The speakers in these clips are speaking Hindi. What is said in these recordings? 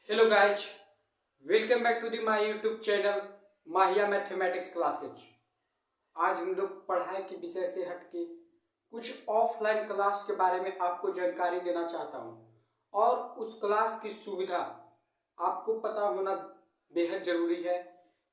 Hello guys, welcome back to the my YouTube channel Mahiya mathematics classes. आज हम लोग पढ़ाई के विषय से हटके कुछ ऑफलाइन क्लास के बारे में आपको जानकारी देना चाहता हूं और उस क्लास की सुविधा आपको पता होना बेहद जरूरी है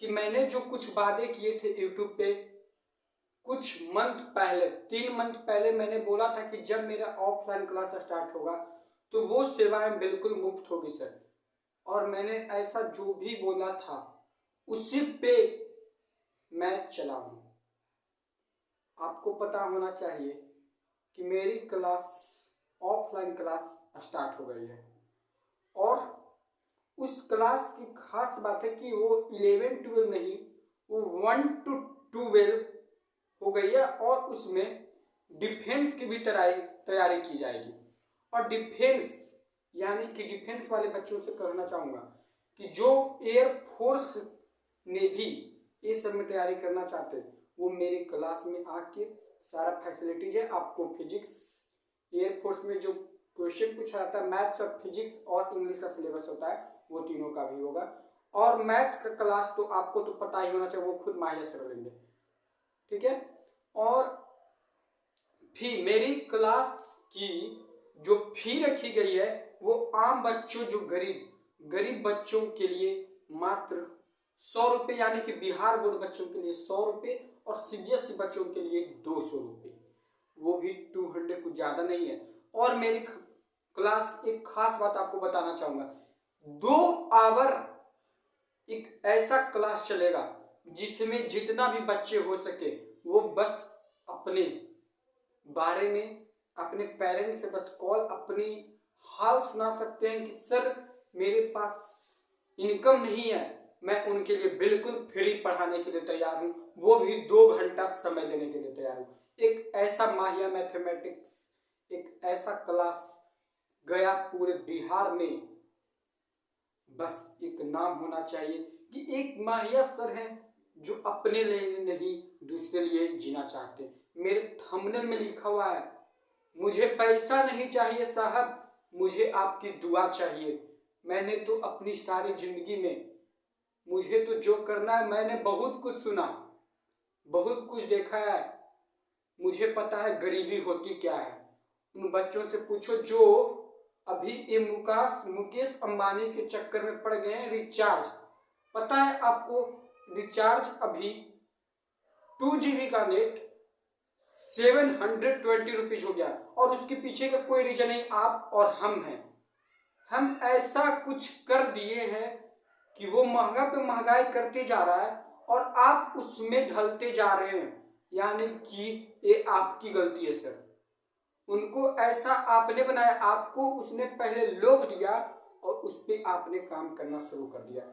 कि मैंने जो कुछ वादे किए थे यूट्यूब पे कुछ मंथ पहले 3 मंथ पहले मैंने बोला था कि जब मेरा ऑफलाइन क्लास स्टार्ट होगा तो वो सेवाएं बिल्कुल मुफ्त होगी सर। और मैंने ऐसा जो भी बोला था उसी पे मैं चला हूं। आपको पता होना चाहिए कि मेरी क्लास ऑफलाइन क्लास स्टार्ट हो गई है और उस क्लास की खास बात है कि वो 11-12 नहीं, वो 1 to 12 हो गई है और उसमें डिफेंस की भी तैयारी की जाएगी। और डिफेंस यानी कि डिफेंस वाले बच्चों से कहना चाहूँगा कि जो एयरफोर्स नेवी ये सब में तैयारी करना चाहते हैं वो मेरी क्लास में आके सारा फैसिलिटीज है। आपको फिजिक्स, एयरफोर्स में जो क्वेश्चन पूछा जाता है मैथ्स और फिजिक्स और इंग्लिश का सिलेबस होता है वो तीनों का भी होगा। और मैथ्स का क्लास तो आपको तो पता ही होना चाहिए, वो खुद माहिया सर लेंगे, ठीक है। और फी, मेरी क्लास की जो फी रखी गई है वो आम बच्चों, जो गरीब बच्चों के लिए मात्र 100 रुपये, यानी कि बिहार बोर्ड बच्चों के लिए 100 रुपये और सीबीएसई बच्चों के लिए 200 रुपये, वो भी 200, कुछ ज्यादा नहीं है। और मेरी क्लास एक खास बात आपको बताना चाहूंगा, 2 आवर एक ऐसा क्लास चलेगा जिसमें जितना भी बच्चे हो सके वो बस अपने बारे में अपने पेरेंट्स से बस कॉल अपनी हाल सुना सकते हैं कि सर मेरे पास इनकम नहीं है, मैं उनके लिए बिल्कुल फ्री पढ़ाने के लिए तैयार हूं, वो भी 2 घंटा समय देने के लिए तैयार हूं। एक ऐसा माहिया मैथमेटिक्स, एक ऐसा क्लास गया पूरे बिहार में, बस एक नाम होना चाहिए कि एक माहिया सर हैं जो अपने लिए नहीं दूसरे लिए जीना चाहते। मेरे थंबनेल में लिखा हुआ है, मुझे पैसा नहीं चाहिए साहब, मुझे आपकी दुआ चाहिए। मैंने तो अपनी सारी जिंदगी में, मुझे तो जो करना है, मैंने बहुत कुछ सुना, बहुत कुछ देखा है, मुझे पता है गरीबी होती क्या है। उन बच्चों से पूछो जो अभी ये मुकेश अंबानी के चक्कर में पड़ गए हैं। रिचार्ज, पता है आपको, रिचार्ज अभी 2 GB का नेट 720 रुपीज हो गया और उसके पीछे का कोई रीजन नहीं आप और हम हैं। हम ऐसा कुछ कर दिए हैं कि वो महंगा पे महंगाई करते जा रहा है और आप उसमें ढलते जा रहे हैं, यानी कि ये आपकी गलती है सर। उनको ऐसा आपने बनाया, आपको उसने पहले लोभ दिया और उस पर आपने काम करना शुरू कर दिया।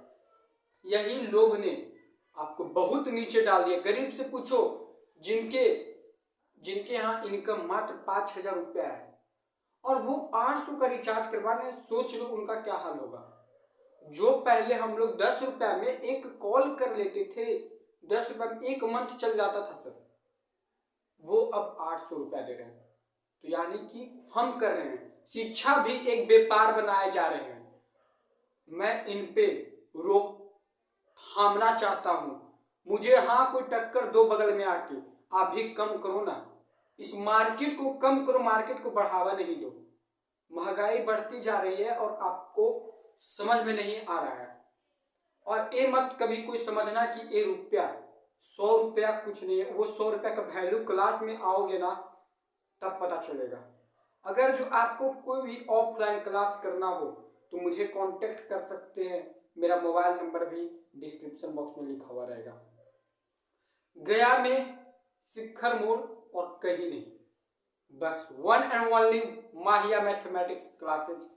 यही लोभ ने आपको बहुत नीचे डाल दिया। गरीब से पूछो जिनके यहाँ इनकम मात्र 5,000 रुपया है और वो 800 का रिचार्ज करवाने, सोच लो उनका क्या हाल होगा। जो पहले हम लोग 10 रुपया में एक कॉल कर लेते थे, 10 रुपया में 1 मंथ चल जाता था सर, वो अब 800 रुपया दे रहे हैं। तो यानी कि हम कर रहे हैं, शिक्षा भी एक व्यापार बनाए जा रहे हैं। मैं इन पे रोक थामना चाहता हूं। मुझे हाँ कोई टक्कर दो बगल में आके, आप भी कम करो ना, इस मार्केट को कम करो, मार्केट को बढ़ावा नहीं दो। महंगाई बढ़ती जा रही है और आपको समझ में नहीं आ रहा है। और ये मत कभी कोई समझना कि ये रुपया 100 रुपया कुछ नहीं है, वो 100 रुपया का वैल्यू क्लास में आओगे ना तब पता चलेगा। अगर जो आपको कोई भी ऑफलाइन क्लास करना हो तो मुझे कांटेक्ट कर सकते हैं, मेरा मोबाइल नंबर भी डिस्क्रिप्शन बॉक्स में लिखा हुआ रहेगा। गया में शिखर मोड़ और कहीं नहीं, बस 1 and only माहिया मैथमेटिक्स क्लासेज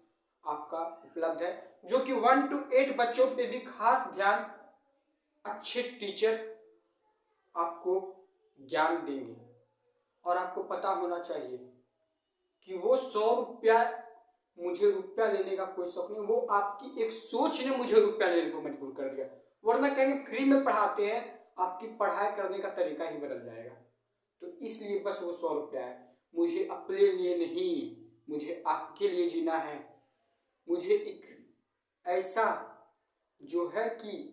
आपका उपलब्ध है, जो कि 1 to 8 बच्चों पे भी खास ध्यान, अच्छे टीचर आपको ज्ञान देंगे। और आपको पता होना चाहिए कि वो 100 रुपया, मुझे रुपया लेने का कोई शौक नहीं, वो आपकी एक सोच ने मुझे रुपया लेने को मजबूर कर दिया। वरना कहेंगे फ्री में पढ़ाते हैं, आपकी पढ़ाई करने का तरीका ही बदल जाएगा। तो इसलिए बस वो 100 रुपया है। मुझे अपने लिए नहीं, मुझे आपके लिए जीना है। मुझे एक ऐसा जो है कि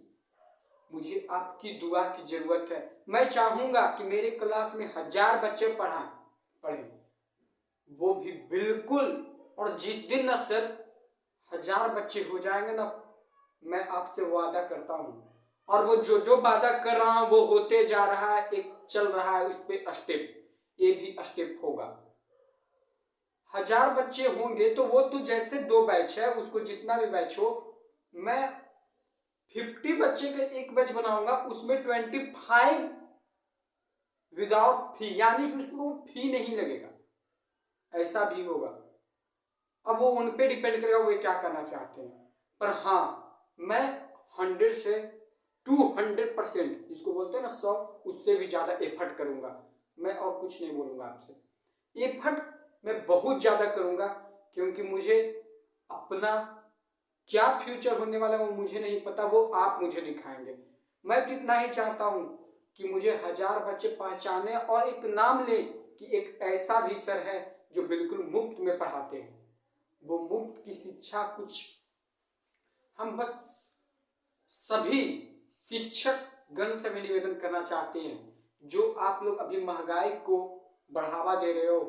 मुझे आपकी दुआ की जरूरत है। मैं चाहूंगा कि मेरे क्लास में 1000 बच्चे पढ़े, वो भी बिल्कुल। और जिस दिन ना सर 1000 बच्चे हो जाएंगे ना, मैं आपसे वादा करता हूं, और वो जो वादा कर रहा हूं वो होते जा रहा है, एक चल रहा है उस पे स्टेप, ये भी स्टेप होगा। 1000 बच्चे होंगे तो वो तो जैसे 2 बैच है, उसको जितना भी बैच हो, मैं 50 बच्चे का एक बैच बनाऊंगा, उसमें 25 विदाउट फी, यानी कि उसको फी नहीं लगेगा, ऐसा भी होगा। अब वो उन पे डिपेंड करेगा वो क्या करना चाहते हैं। पर हाँ, मैं 100 से 200%, जिसको बोलते हैं ना 100, उससे भी ज्यादा एफर्ट करूंगा। मैं और कुछ नहीं बोलूंगा आपसे। एफर्ट मैं बहुत ज्यादा करूंगा, क्योंकि मुझे अपना क्या फ्यूचर होने वाला है वो मुझे नहीं पता, वो आप मुझे दिखाएंगे। मैं तो इतना ही चाहता हूं कि मुझे 1000 बच्चे पहचाने और एक नाम ले कि एक ऐसा भी सर है जो बिल्कुल मुफ्त में पढ़ाते हैं। वो मुफ्त की शिक्षा कुछ हम बस सभी शिक्षक गण से भी निवेदन करना चाहते हैं, जो आप लोग अभी महंगाई को बढ़ावा दे रहे हो,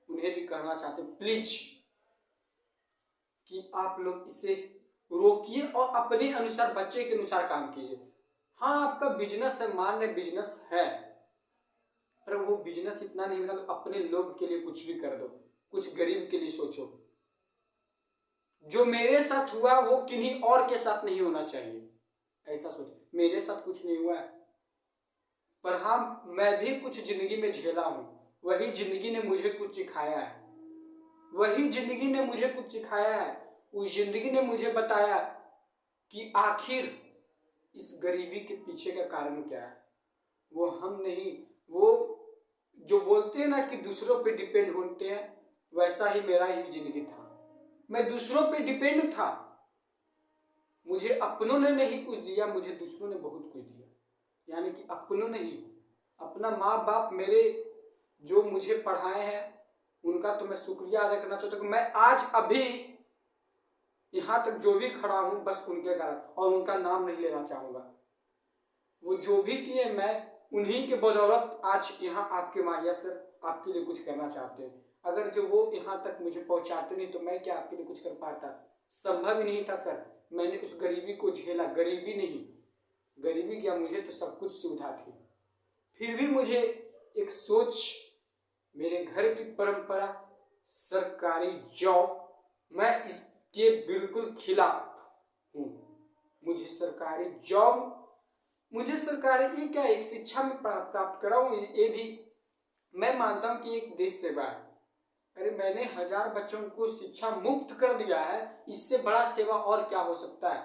उन्हें भी कहना चाहते हैं प्लीज कि आप लोग इसे रोकिए और अपने अनुसार, बच्चे के अनुसार काम कीजिए। हाँ, आपका बिजनेस है, मान्य बिजनेस है, पर वो बिजनेस इतना नहीं बना तो अपने लोग के लिए कुछ भी कर दो, कुछ गरीब के लिए सोचो। जो मेरे साथ हुआ वो किन्हीं और के साथ नहीं होना चाहिए, ऐसा सोचो। मेरे साथ कुछ नहीं हुआ है, पर हाँ, मैं भी कुछ जिंदगी में झेला हूं। वही जिंदगी ने मुझे कुछ सिखाया है, वही जिंदगी ने मुझे कुछ सिखाया है। उस जिंदगी ने मुझे बताया कि आखिर इस गरीबी के पीछे का कारण क्या है। वो हम नहीं, वो जो बोलते हैं ना कि दूसरों पे डिपेंड होते हैं, वैसा ही मेरा ही जिंदगी था। मैं दूसरों पे डिपेंड था, मुझे अपनों ने नहीं कुछ दिया, मुझे दूसरों ने बहुत कुछ दिया। यानी कि अपनों ने ही, अपना माँ बाप मेरे जो मुझे पढ़ाए हैं, उनका तो मैं शुक्रिया अदा करना चाहता हूँ कि मैं आज अभी यहाँ तक जो भी खड़ा हूँ बस उनके कारण, और उनका नाम नहीं लेना चाहूँगा। वो जो भी किए, मैं उन्हीं के बदौलत आज यहाँ आपके माहिया सर आपके लिए कुछ करना चाहते हैं। अगर जो वो यहाँ तक मुझे पहुँचाते नहीं तो मैं क्या आपके लिए कुछ कर पाता, संभव ही नहीं था सर। मैंने उस गरीबी को झेला, गरीबी नहीं, गरीबी क्या, मुझे तो सब कुछ सुविधा थी, फिर भी मुझे एक सोच, मेरे घर की परंपरा, सरकारी जॉब, मैं इसके बिल्कुल खिलाफ हूँ। मुझे सरकारी जॉब, मुझे सरकारी की क्या, एक शिक्षा में प्राप्त करा हूँ, ये भी मैं मानता हूँ कि एक देश सेवा है। अरे मैंने 1000 बच्चों को शिक्षा मुक्त कर दिया है, इससे बड़ा सेवा और क्या हो सकता है।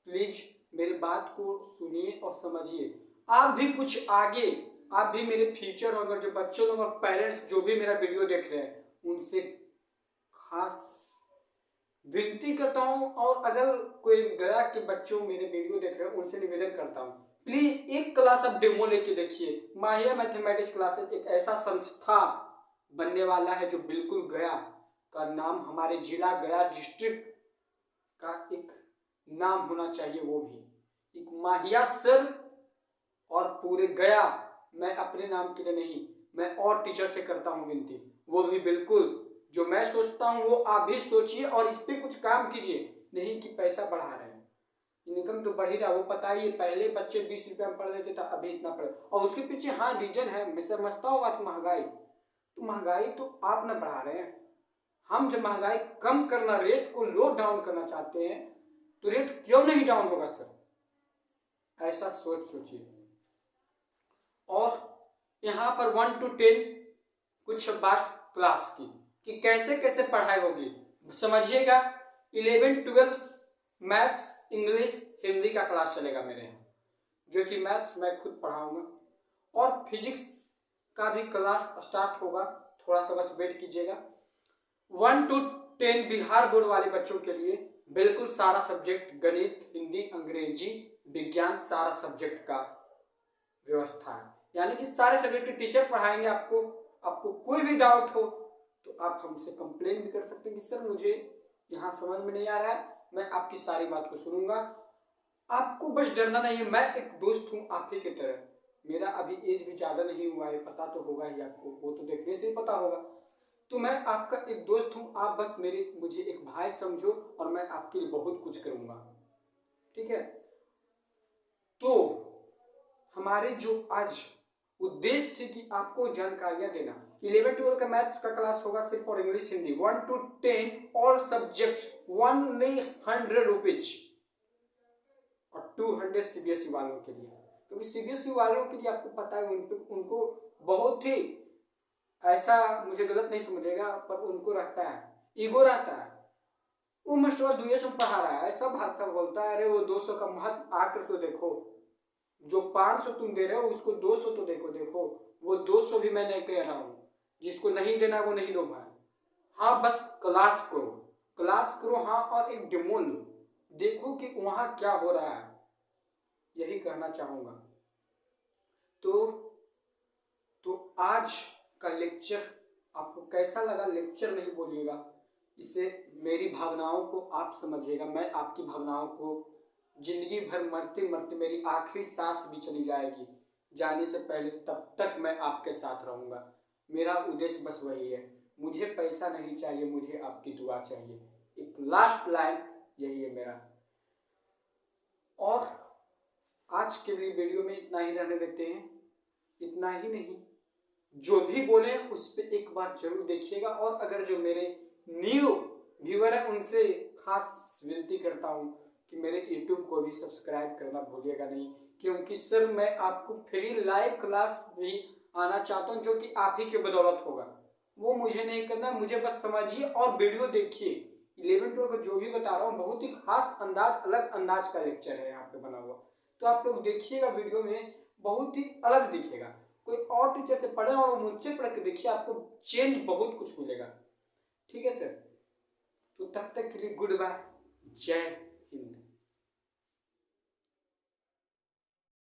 प्लीज मेरी बात को सुनिए और समझिए। आप भी कुछ आगे, आप भी मेरे फ्यूचर, अगर जो बच्चों लोग और पेरेंट्स जो भी मेरा वीडियो देख रहे हैं, उनसे खास विनती करता हूं, और अगर कोई गया के बच्चों मेरे वीडियो देख रहे हैं, उनसे निवेदन करता हूं प्लीज एक क्लास आप डेमो लेके देखिए। माहिया मैथमेटिक्स क्लासेस एक ऐसा संस्था बनने वाला है जो बिल्कुल गया का नाम, हमारे जिला गया डिस्ट्रिक्ट का एक नाम होना चाहिए। वो भी एक माहिया सर, और पूरे गया, मैं अपने नाम के लिए नहीं, मैं और टीचर से करता हूं विनती, वो भी बिल्कुल जो मैं सोचता हूं वो आप भी सोचिए और इस पे कुछ काम कीजिए। नहीं कि पैसा बढ़ा रहे हैं, इनकम तो बढ़ ही रहा, वो पता ही है, पहले बच्चे 20 रुपया में पढ़ लेते थे, अभी इतना पढ़े, और उसके पीछे हाँ रीजन है, मैं समझता हूँ बात, महंगाई, तो महंगाई तो आप ना बढ़ा रहे हैं। हम जब महंगाई कम करना, रेट को लो डाउन करना चाहते हैं, तो रेट क्यों नहीं डाउन होगा सर, ऐसा सोचिए। और यहाँ पर 1 to 10 कुछ बात क्लास की कि कैसे कैसे पढ़ाई होगी, समझिएगा। 11 12 मैथ्स, इंग्लिश, हिंदी का क्लास चलेगा मेरे यहाँ, जो कि मैथ्स मैं खुद पढ़ाऊंगा, और फिजिक्स का भी क्लास स्टार्ट होगा, थोड़ा सा बस वेट कीजिएगा। 1 to 10 बिहार बोर्ड वाले बच्चों के लिए बिल्कुल सारा सब्जेक्ट, गणित, हिंदी, अंग्रेजी, विज्ञान, सारा सब्जेक्ट का व्यवस्था है, यानी कि सारे सब्जेक्ट के टीचर पढ़ाएंगे आपको। आपको कोई भी डाउट हो तो आप हमसे कंप्लेन भी कर सकते हैं कि सर मुझे यहाँ समझ में नहीं आ रहा है, मैं आपकी सारी बात को सुनूंगा। आपको बस डरना नहीं है, मैं एक दोस्त हूँ आप ही की तरह। मेरा अभी एज भी ज़्यादा नहीं हुआ है, पता तो होगा ही आपको, वो तो देखने से ही पता होगा। तो मैं आपका एक दोस्त हूँ, आप बस मुझे एक भाई समझो और मैं आपके लिए बहुत कुछ करूँगा, ठीक है। तो हमारे जो आज उद्देश्य थे कि आपको जानकारियां देना। 11-12 का मैथ्स का क्लास होगा सिर्फ और English Hindi 1 to 10 all subject only 100 rupees और 200 सीबीएसई वालों के लिए, क्योंकि सीबीएसई वालों के लिए आपको पता है उनको बहुत ही ऐसा, मुझे गलत नहीं समझेगा, पर उनको रहता है, ईगो रहता है। वो मास्टर 200 पढ़ा रहा है, ऐसा भाषा बोलता है, अरे वो 200 का महत्व आकर तो देखो, जो 500 तुम दे रहे हो उसको 200 तो देखो, वो 200 भी मैं नहीं कह रहा हूँ, जिसको नहीं देना वो नहीं दो भाई। हाँ बस क्लास करो हाँ, और एक डेमो लो, देखो कि वहाँ क्या हो रहा है, यही कहना चाहूँगा। तो आज का लेक्चर आपको कैसा लगा, लेक्चर नहीं बोलिएगा, इससे मेरी भावनाओं को आप समझिएगा, मैं आपकी भावनाओं को जिंदगी भर मरते मरते मेरी आखिरी सांस भी चली जाएगी जाने से पहले, तब तक मैं आपके साथ रहूँगा। मेरा उद्देश्य बस वही है, मुझे पैसा नहीं चाहिए, मुझे आपकी दुआ चाहिए। एक लास्ट लाइन यही है मेरा। और आज के लिए वीडियो में इतना ही रहने देते हैं। इतना ही नहीं, जो भी बोले उस पर एक बार जरूर देखिएगा। और अगर जो मेरे न्यू व्यूअर है उनसे खास विनती करता हूँ कि मेरे YouTube को भी सब्सक्राइब करना भूलिएगा नहीं, क्योंकि सर मैं आपको फ्री लाइव क्लास भी आना चाहता हूँ, जो कि आप ही की बदौलत होगा। वो मुझे नहीं करना, मुझे बस समझिए और वीडियो देखिए। 11-12 को जो भी बता रहा हूँ बहुत ही खास अंदाज, अलग अंदाज का लेक्चर है यहाँ पे बना हुआ, तो आप लोग देखिएगा, वीडियो में बहुत ही अलग दिखेगा। कोई और टीचर से पढ़े और मुझसे पढ़ के देखिए, आपको चेंज बहुत कुछ मिलेगा, ठीक है सर। तो तब तक के लिए गुड बाय, जय